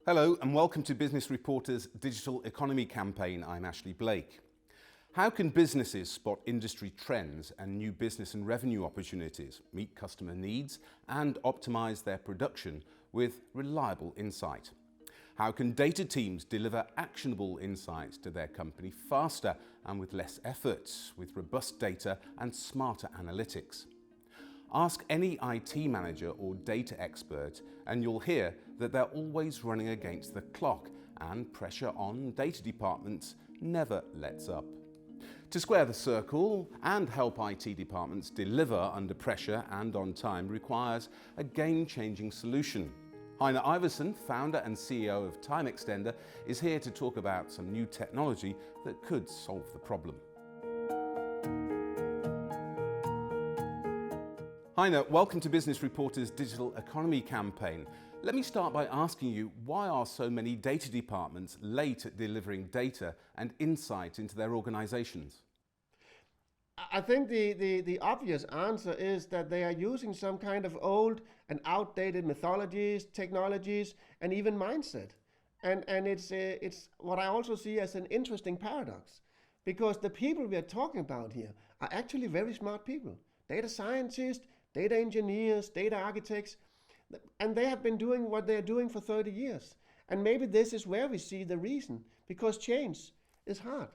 Hello and welcome to Business Reporter's Digital Economy campaign. I'm Ashley Blake. How can businesses spot industry trends and new business and revenue opportunities, meet customer needs and optimize their production with reliable insight? How can data teams deliver actionable insights to their company faster and with less effort, with robust data and smarter analytics? Ask any IT manager or data expert and you'll hear that they're always running against the clock and pressure on data departments never lets up. To square the circle and help IT departments deliver under pressure and on time requires a game-changing solution. Heine Iversen, founder and CEO of TimeXtender, is here to talk about some new technology that could solve the problem. Heine, welcome to Business Reporter's Digital Economy campaign. Let me start by asking you, why are so many data departments late at delivering data and insight into their organizations? I think the obvious answer is that they are using some kind of old and outdated methodologies, technologies, and even mindset. And it's what I also see as an interesting paradox, because the people we are talking about here are actually very smart people. Data scientists, data engineers, data architects, and they have been doing what they're doing for 30 years. And maybe this is where we see the reason, because change is hard.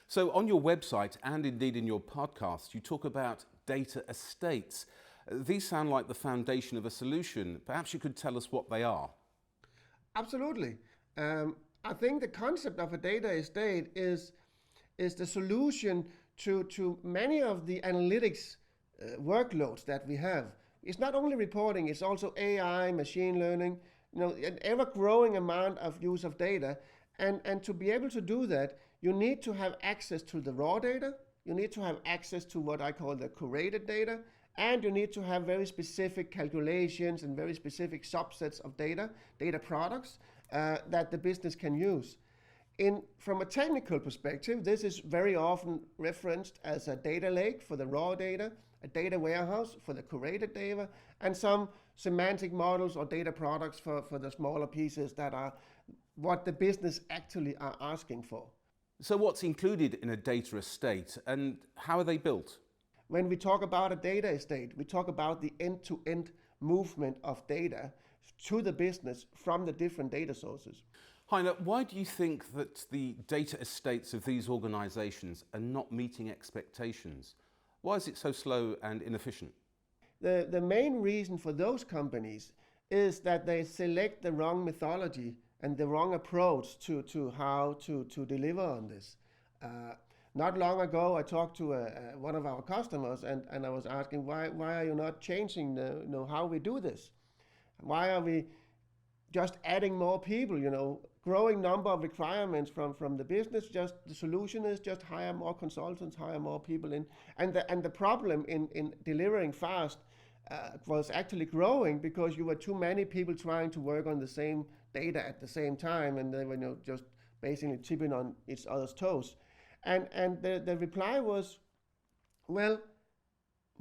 So on your website and indeed in your podcast, you talk about data estates. These sound like the foundation of a solution. Perhaps you could tell us what they are. Absolutely. I think the concept of a data estate is the solution to many of the analytics workloads that we have. It's not only reporting, it's also AI, machine learning, an ever-growing amount of use of data. And to be able to do that, you need to have access to the raw data, you need to have access to what I call the curated data, and you need to have very specific calculations and very specific subsets of data products that the business can use. From a technical perspective, this is very often referenced as a data lake for the raw data, a data warehouse for the curated data, and some semantic models or data products for the smaller pieces that are what the business actually are asking for. So what's included in a data estate and how are they built? When we talk about a data estate, we talk about the end-to-end movement of data to the business from the different data sources. Heine, why do you think that the data estates of these organizations are not meeting expectations? Why is it so slow and inefficient? The main reason for those companies is that they select the wrong methodology and the wrong approach to how to deliver on this. Not long ago, I talked to one of our customers and I was asking, why are you not changing how we do this? Why are we just adding more people, growing number of requirements from the business? Just the solution is just hire more consultants, hire more people in. And the problem in delivering fast was actually growing because you were too many people trying to work on the same data at the same time, and they were just basically tipping on each other's toes. And the reply was, well,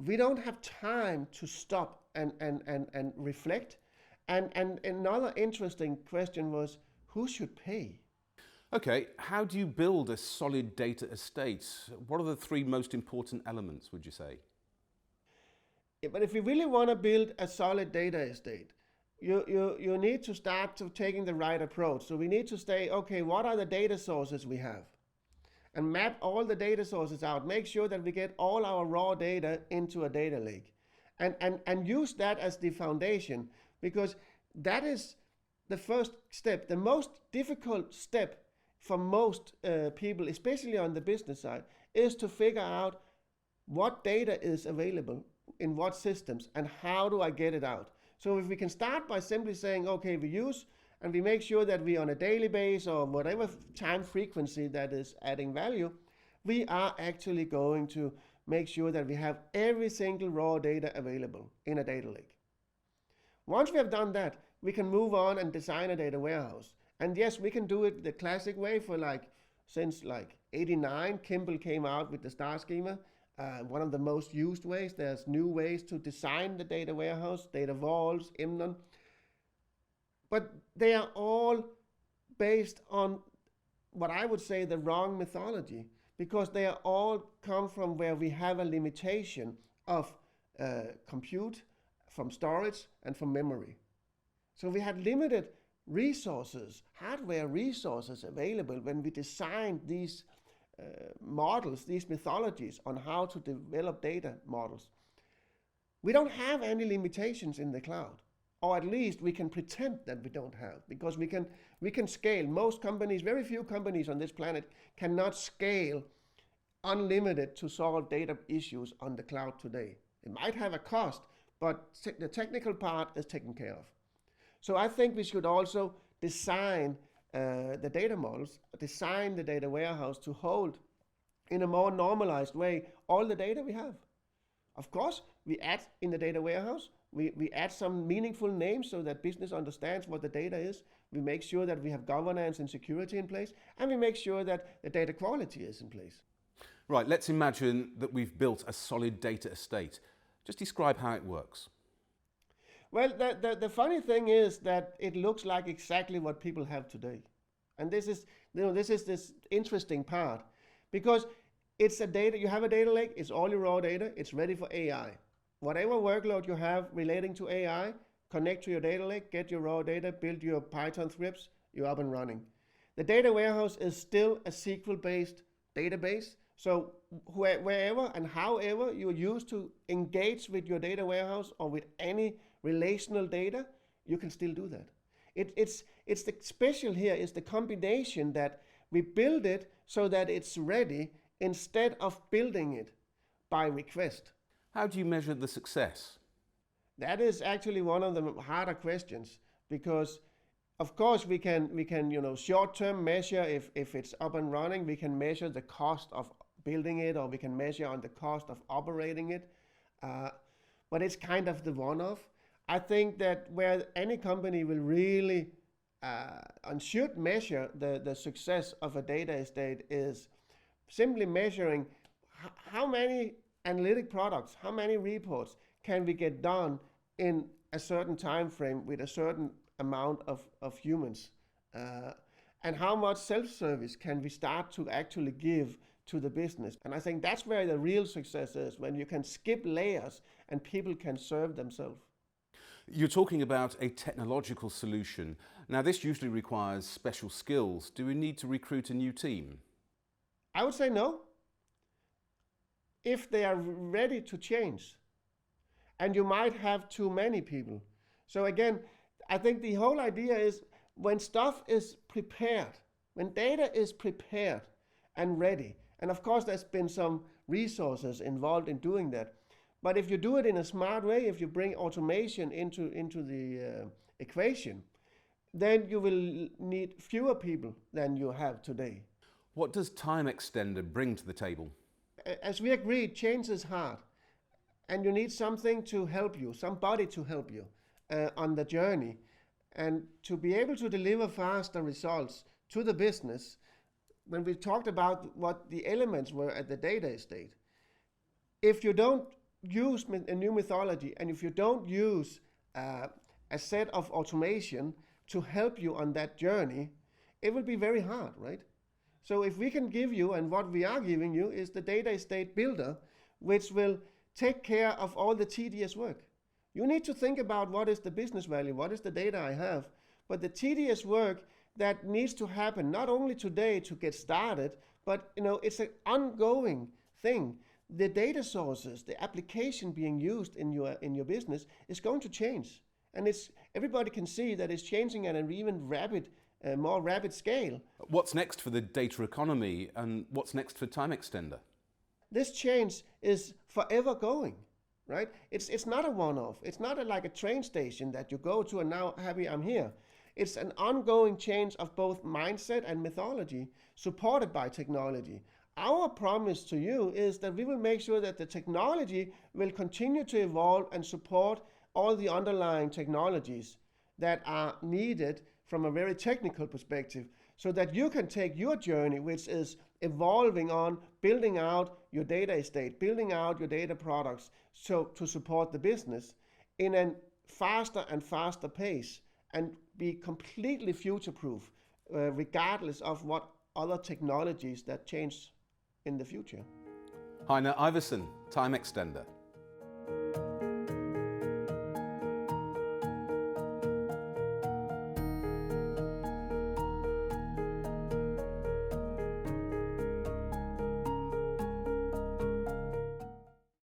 we don't have time to stop and reflect. And another interesting question was, who should pay? Okay, how do you build a solid data estate? What are the three most important elements, would you say? Yeah, but if you really want to build a solid data estate, you need to start to taking the right approach. So we need to say, okay, what are the data sources we have? And map all the data sources out. Make sure that we get all our raw data into a data lake. And use that as the foundation, because that is the first step. The most difficult step for most people, especially on the business side, is to figure out what data is available in what systems and how do I get it out. So if we can start by simply saying, okay, we use and we make sure that we on a daily basis or whatever time frequency that is adding value, we are actually going to make sure that we have every single raw data available in a data lake. Once we have done that, we can move on and design a data warehouse. And yes, we can do it the classic way since 89, Kimball came out with the star schema. One of the most used ways. There's new ways to design the data warehouse, data vaults, Imnon. But they are all based on what I would say the wrong methodology, because they are all come from where we have a limitation of compute, from storage, and from memory. So we had limited resources, hardware resources available when we designed these models, these methodologies on how to develop data models. We don't have any limitations in the cloud, or at least we can pretend that we don't have, because we can scale. Most companies, very few companies on this planet cannot scale unlimited to solve data issues on the cloud today. It might have a cost, but the technical part is taken care of. So I think we should also design the data models, design the data warehouse to hold in a more normalized way all the data we have. Of course, we add in the data warehouse, we add some meaningful names so that business understands what the data is. We make sure that we have governance and security in place, and we make sure that the data quality is in place. Right, let's imagine that we've built a solid data estate. Just describe how it works. Well, the funny thing is that it looks like exactly what people have today. And this is this interesting part, because it's a data, you have a data lake, it's all your raw data, it's ready for AI. Whatever workload you have relating to AI, connect to your data lake, get your raw data, build your Python scripts, you're up and running. The data warehouse is still a SQL-based database. So wherever and however you use to engage with your data warehouse or with any relational data, you can still do that. It's the special here is the combination that we build it so that it's ready instead of building it by request. How do you measure the success? That is actually one of the harder questions, because of course we can short-term measure if it's up and running. We can measure the cost of building it, or we can measure on the cost of operating it, but it's kind of the one-off. I think that where any company will really and should measure the success of a data estate is simply measuring how many analytic products, how many reports can we get done in a certain time frame with a certain amount of humans, and how much self-service can we start to actually give to the business. And I think that's where the real success is, when you can skip layers and people can serve themselves. You're talking about a technological solution. Now, this usually requires special skills. Do we need to recruit a new team? I would say no, if they are ready to change. And you might have too many people. So again, I think the whole idea is when stuff is prepared, when data is prepared and ready, and of course there's been some resources involved in doing that, but if you do it in a smart way, if you bring automation into the equation, then you will need fewer people than you have today. What does TimeXtender bring to the table? As we agreed, change is hard, and you need something to help you, somebody to help you on the journey, and to be able to deliver faster results to the business. When we talked about what the elements were at the data estate, if you don't use a new methodology, and if you don't use a set of automation to help you on that journey, it will be very hard, right? So if we can give you, and what we are giving you, is the data estate builder, which will take care of all the tedious work. You need to think about what is the business value, what is the data I have, but the tedious work that needs to happen, not only today to get started, but it's an ongoing thing. The data sources, the application being used in your business is going to change, and everybody can see that it's changing at an even more rapid scale. What's next for the data economy, and what's next for TimeXtender? This change is forever going, right? It's not a one-off. It's not like a train station that you go to and now happy I'm here. It's an ongoing change of both mindset and methodology, supported by technology. Our promise to you is that we will make sure that the technology will continue to evolve and support all the underlying technologies that are needed from a very technical perspective, so that you can take your journey, which is evolving on building out your data estate, building out your data products, so to support the business in a faster and faster pace. And be completely future-proof, regardless of what other technologies that change in the future. Heine Iversen, TimeXtender.